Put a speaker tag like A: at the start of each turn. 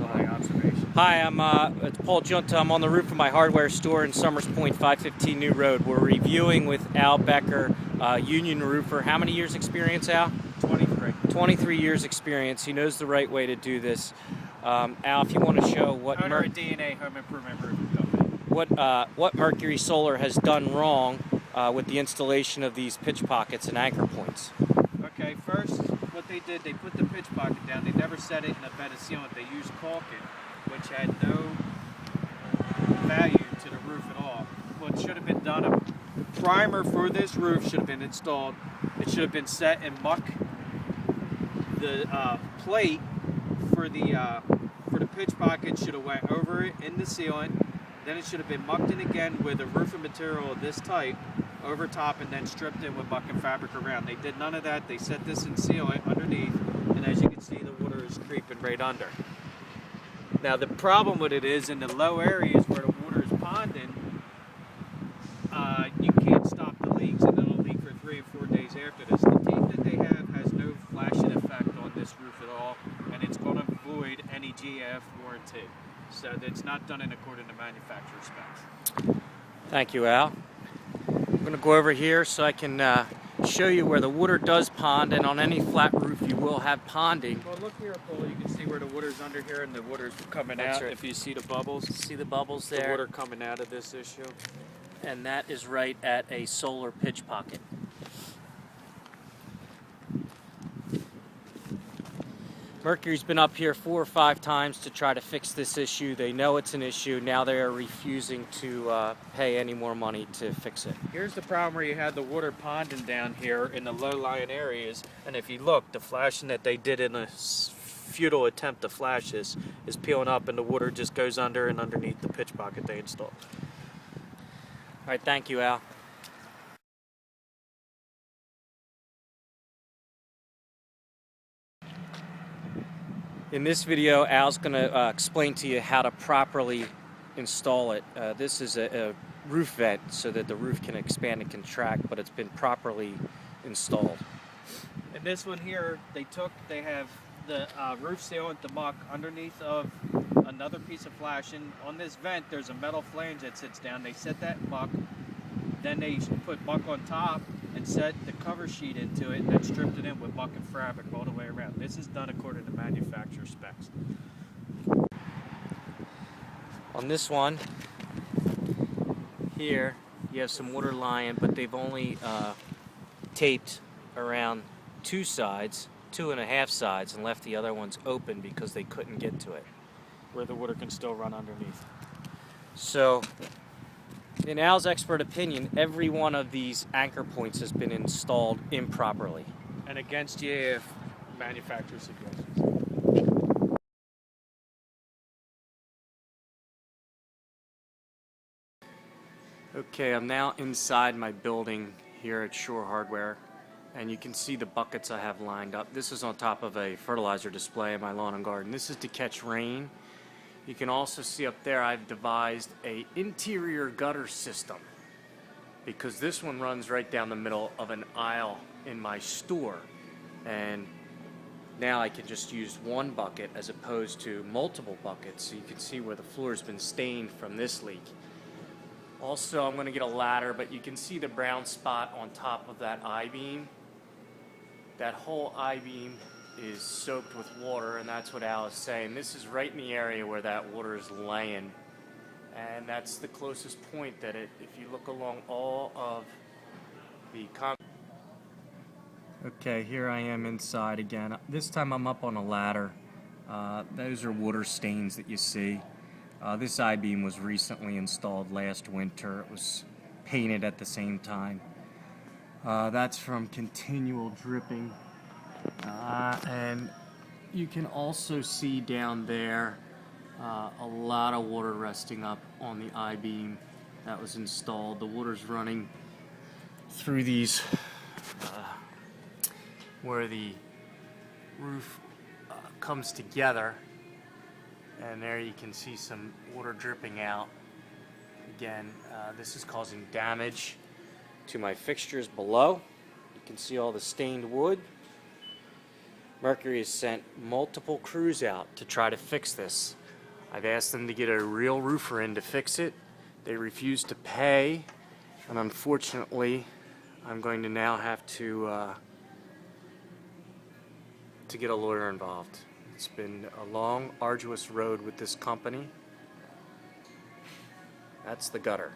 A: Observation.
B: Hi, it's Paul Junta. I'm on the roof of my hardware store in Summers Point, 515 New Road. We're reviewing with Al Becker, union roofer. How many years experience, Al?
A: 23.
B: 23 years experience. He knows the right way to do this. Al, if you want to show what
A: Owner of DNA Home Improvement Roofing Company.
B: what Mercury Solar has done wrong with the installation of these pitch pockets and anchor points.
A: Okay, first, what they did, they put the pitch pocket down. They never set it in a bed of sealant. They used caulking, which had no value to the roof at all. What should have been done, a primer for this roof should have been installed. It should have been set in muck. The plate for the pitch pocket should have went over it in the sealant. Then it should have been mucked in again with a roofing material of this type over top, and then stripped in with muck and fabric around. They did none of that. They set this in sealant underneath, and as you can see, the water is creeping right under. Now the problem with it is, in the low areas where the water is ponding, you can't stop the leaks, and it'll leak for 3 or 4 days after this. The tape that they have has no flashing effect on this roof at all, and it's going to void any GF warranty. So it's not done in accordance to manufacturer specs.
B: Thank you, Al. I'm going to go over here so I can show you where the water does pond, and on any flat roof you will have ponding.
A: Well, look here, Paul. You can see where the water's under here and the water's coming
B: That's
A: out.
B: right.
A: If you see the bubbles,
B: See the bubbles
A: the
B: there?
A: water coming out of this issue.
B: And that is right at a solar pitch pocket. Mercury's been up here 4 or 5 times to try to fix this issue. They know it's an issue. Now they are refusing to pay any more money to fix it.
A: Here's the problem where you had the water ponding down here in the low-lying areas, and if you look, the flashing that they did in a futile attempt to flash this is peeling up, and the water just goes under and underneath the pitch pocket they installed.
B: All right, thank you, Al. In this video, Al's going to explain to you how to properly install it. This is a roof vent so that the roof can expand and contract, but it's been properly installed.
A: And this one here, they have the roof sealant, the muck, underneath of another piece of flashing. On this vent, there's a metal flange that sits down. They set that muck, then they put muck on top and set the cover sheet into it, and then stripped it in with muck and fabric all the way around. This is done according to manufacturer specs.
B: On this one, here, you have some water line, but they've only taped around 2 sides, 2.5 sides, and left the other ones open because they couldn't get to it.
A: Where the water can still run underneath.
B: So, in Al's expert opinion, every one of these anchor points has been installed improperly.
A: And against GAF manufacturer suggestions.
B: Okay, I'm now inside my building here at Shore Hardware, and you can see the buckets I have lined up. This is on top of a fertilizer display in my lawn and garden. This is to catch rain. You can also see up there I've devised a interior gutter system, because this one runs right down the middle of an aisle in my store, and now I can just use one bucket as opposed to multiple buckets, so you can see where the floor has been stained from this leak. Also, I'm going to get a ladder, but you can see the brown spot on top of that I-beam. That whole I-beam is soaked with water, and that's what Al is saying. This is right in the area where that water is laying, and that's the closest point that if you look along all of the Okay, here I am inside again. This time I'm up on a ladder. Those are water stains that you see. This I-beam was recently installed last winter. It was painted at the same time. That's from continual dripping. And you can also see down there a lot of water resting up on the I-beam that was installed. The water's running through these where the roof comes together, and there you can see some water dripping out. Again, this is causing damage to my fixtures below. You can see all the stained wood. Mercury has sent multiple crews out to try to fix this. I've asked them to get a real roofer in to fix it. They refuse to pay, and unfortunately, I'm going to now have to get a lawyer involved. It's been a long, arduous road with this company. That's the gutter.